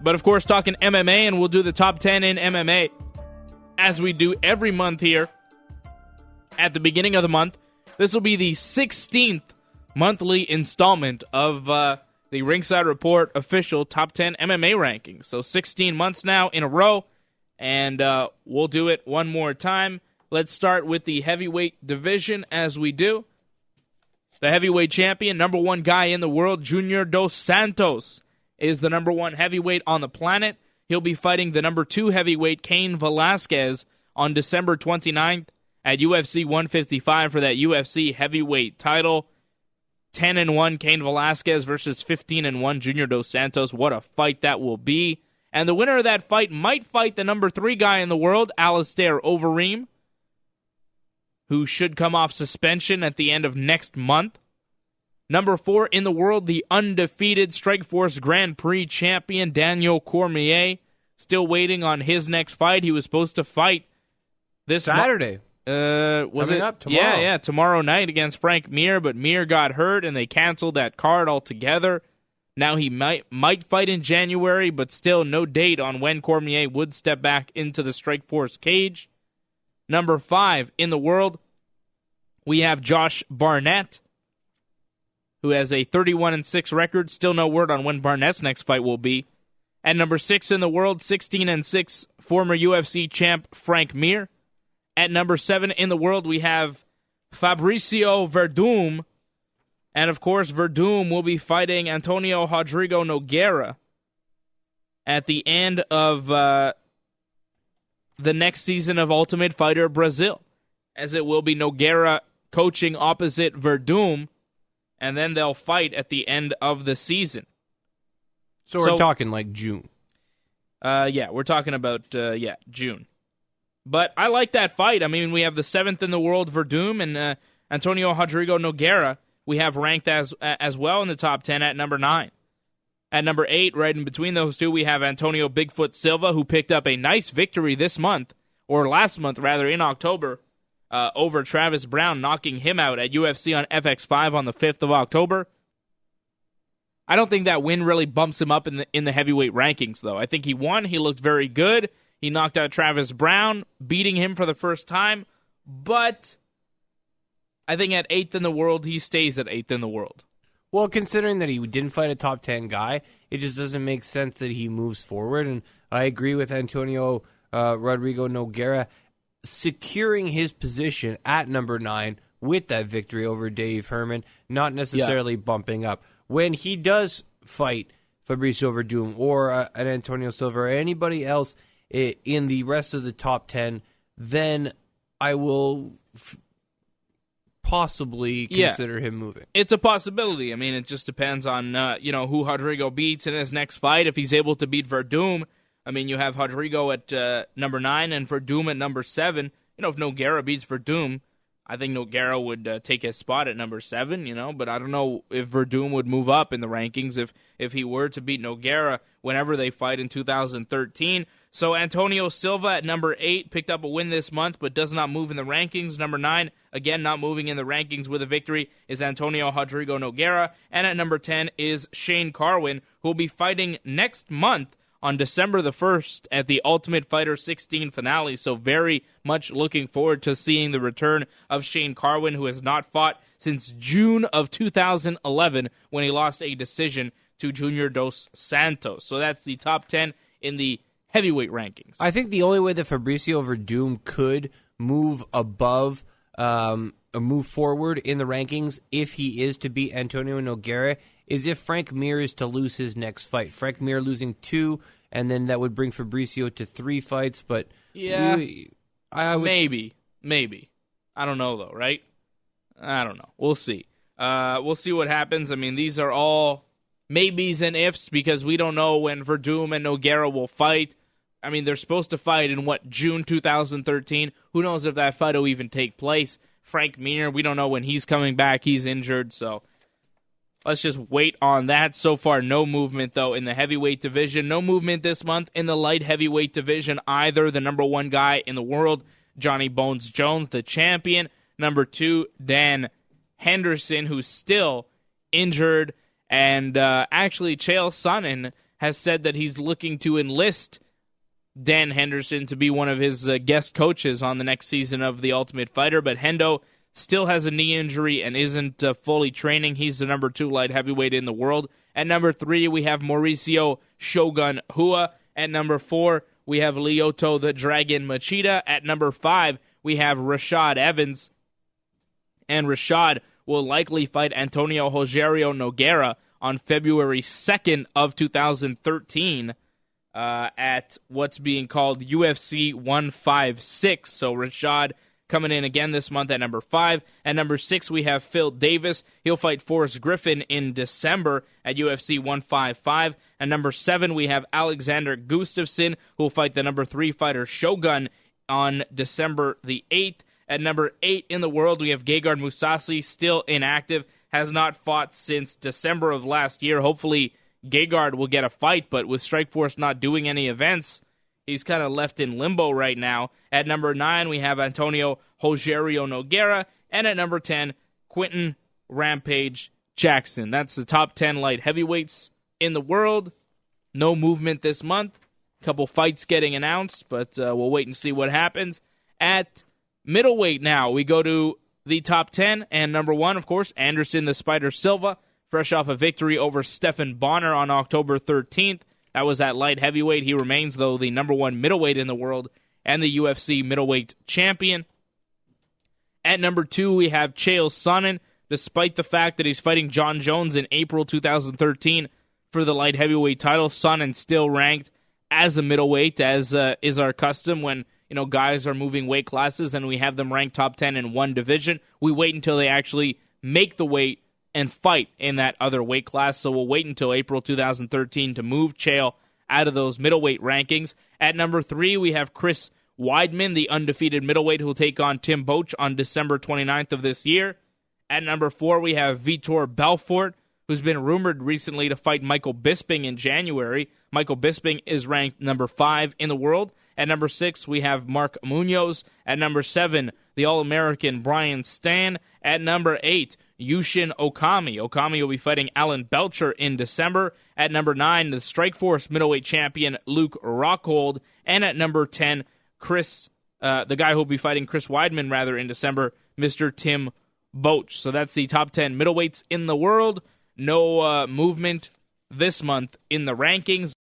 But, of course, talking MMA, and we'll do the top 10 in MMA as we do every month here at the beginning of the month. This will be the 16th monthly installment of the Ringside Report official top 10 MMA rankings. So 16 months now in a row, and we'll do it one more time. Let's start with the heavyweight division as we do. The heavyweight champion, number one guy in the world, Junior Dos Santos, is the number one heavyweight on the planet. He'll be fighting the number two heavyweight, Cain Velasquez, on December 29th at UFC 155 for that UFC heavyweight title. 10-1 Cain Velasquez versus 15-1 Junior Dos Santos. What a fight that will be. And the winner of that fight might fight the number three guy in the world, Alistair Overeem, who should come off suspension at the end of next month. Number four in the world, the undefeated Strikeforce Grand Prix champion, Daniel Cormier. Still waiting on his next fight. He was supposed to fight this Saturday. Was Coming it up tomorrow? Yeah, tomorrow night against Frank Mir, but Mir got hurt and they canceled that card altogether. Now he might fight in January, but still no date on when Cormier would step back into the Strikeforce cage. Number five in the world, we have Josh Barnett, who has a 31-6 record. Still no word on when Barnett's next fight will be. At number six in the world, 16-6, former UFC champ Frank Mir. At number seven in the world, we have Fabricio Verdum. And, of course, Verdum will be fighting Antonio Rodrigo Nogueira at the end of the next season of Ultimate Fighter Brazil, as it will be Nogueira coaching opposite Verdum, and then they'll fight at the end of the season. So we're talking like June. Yeah, we're talking about, June. But I like that fight. I mean, we have the seventh in the world, Verdum, and Antonio Rodrigo Nogueira we have ranked as well in the top 10 at number 9. At number 8, right in between those two, we have Antonio Bigfoot Silva, who picked up a nice victory this month, or last month, rather, in October, over Travis Brown, knocking him out at UFC on FX5 on the 5th of October. I don't think that win really bumps him up in the heavyweight rankings, though. I think he won. He looked very good. He knocked out Travis Brown, beating him for the first time. But I think at 8th in the world, he stays at 8th in the world. Well, considering that he didn't fight a top 10 guy, it just doesn't make sense that he moves forward. And I agree with Antonio Rodrigo Nogueira securing his position at number 9 with that victory over Dave Herman, not necessarily bumping up. When he does fight Fabricio Verdum or an Antonio Silva or anybody else in the rest of the top 10, then I will possibly consider him moving. It's a possibility. I mean, it just depends on who Rodrigo beats in his next fight. If he's able to beat Verdum, I mean, you have Rodrigo at number 9 and Verdum at number 7. If Nogueira beats Verdum, I think Nogueira would take his spot at number 7, but I don't know if Verdum would move up in the rankings if he were to beat Nogueira whenever they fight in 2013. So Antonio Silva at number 8 picked up a win this month, but does not move in the rankings. Number 9, again, not moving in the rankings with a victory, is Antonio Rodrigo Nogueira. And at number 10 is Shane Carwin, who will be fighting next month on December the 1st at the Ultimate Fighter 16 finale. So very much looking forward to seeing the return of Shane Carwin, who has not fought since June of 2011 when he lost a decision to Junior Dos Santos. So that's the top 10 in the heavyweight rankings. I think the only way that Fabricio Verdum could move above, move forward in the rankings if he is to beat Antonio Nogueira is if Frank Mir is to lose his next fight. Frank Mir losing 2, and then that would bring Fabricio to 3 fights. But yeah, maybe. I don't know, though, right? I don't know. We'll see. We'll see what happens. I mean, these are all maybes and ifs because we don't know when Verdum and Nogueira will fight. I mean, they're supposed to fight in, June 2013? Who knows if that fight will even take place? Frank Mir, we don't know when he's coming back. He's injured, so let's just wait on that. So far, no movement, though, in the heavyweight division. No movement this month in the light heavyweight division either. The number 1 guy in the world, Johnny Bones Jones, the champion. Number 2, Dan Henderson, who's still injured. And actually, Chael Sonnen has said that he's looking to enlist Dan Henderson to be one of his guest coaches on the next season of The Ultimate Fighter, but Hendo still has a knee injury and isn't fully training. He's the number 2 light heavyweight in the world. At number 3, we have Mauricio Shogun Hua. At number 4, we have Lyoto the Dragon Machida. At number 5, we have Rashad Evans. And Rashad will likely fight Antonio Rogerio Nogueira on February 2nd of 2013 at what's being called UFC 156. So Rashad coming in again this month at number 5. At number 6, we have Phil Davis. He'll fight Forrest Griffin in December at UFC 155. At number 7, we have Alexander Gustafsson, who will fight the number 3 fighter Shogun on December the 8th. At number 8 in the world, we have Gegard Mousasi, still inactive, has not fought since December of last year. Hopefully, Gegard will get a fight, but with Strikeforce not doing any events, he's kind of left in limbo right now. At number 9, we have Antonio Rogerio Nogueira. And at number 10, Quentin Rampage Jackson. That's the top 10 light heavyweights in the world. No movement this month. A couple fights getting announced, but we'll wait and see what happens. At middleweight now, we go to the top 10. And number 1, of course, Anderson the Spider Silva, fresh off a victory over Stephan Bonner on October 13th. That was at light heavyweight. He remains, though, the number 1 middleweight in the world and the UFC middleweight champion. At number 2, we have Chael Sonnen, despite the fact that he's fighting John Jones in April 2013 for the light heavyweight title. Sonnen still ranked as a middleweight, as is our custom when guys are moving weight classes and we have them ranked top 10 in one division. We wait until they actually make the weight and fight in that other weight class. So we'll wait until April 2013 to move Chael out of those middleweight rankings. At number 3, we have Chris Weidman, the undefeated middleweight, who will take on Tim Boetsch on December 29th of this year. At number 4, we have Vitor Belfort, who's been rumored recently to fight Michael Bisping in January. Michael Bisping is ranked number 5 in the world. At number 6, we have Mark Munoz. At number 7, the All-American Brian Stann. At number 8, Yushin Okami. Okami will be fighting Alan Belcher in December. At number 9, the Strikeforce middleweight champion Luke Rockhold. And at number 10, the guy who will be fighting Chris Weidman in December, Mr. Tim Boetsch. So that's the top 10 middleweights in the world. No movement this month in the rankings.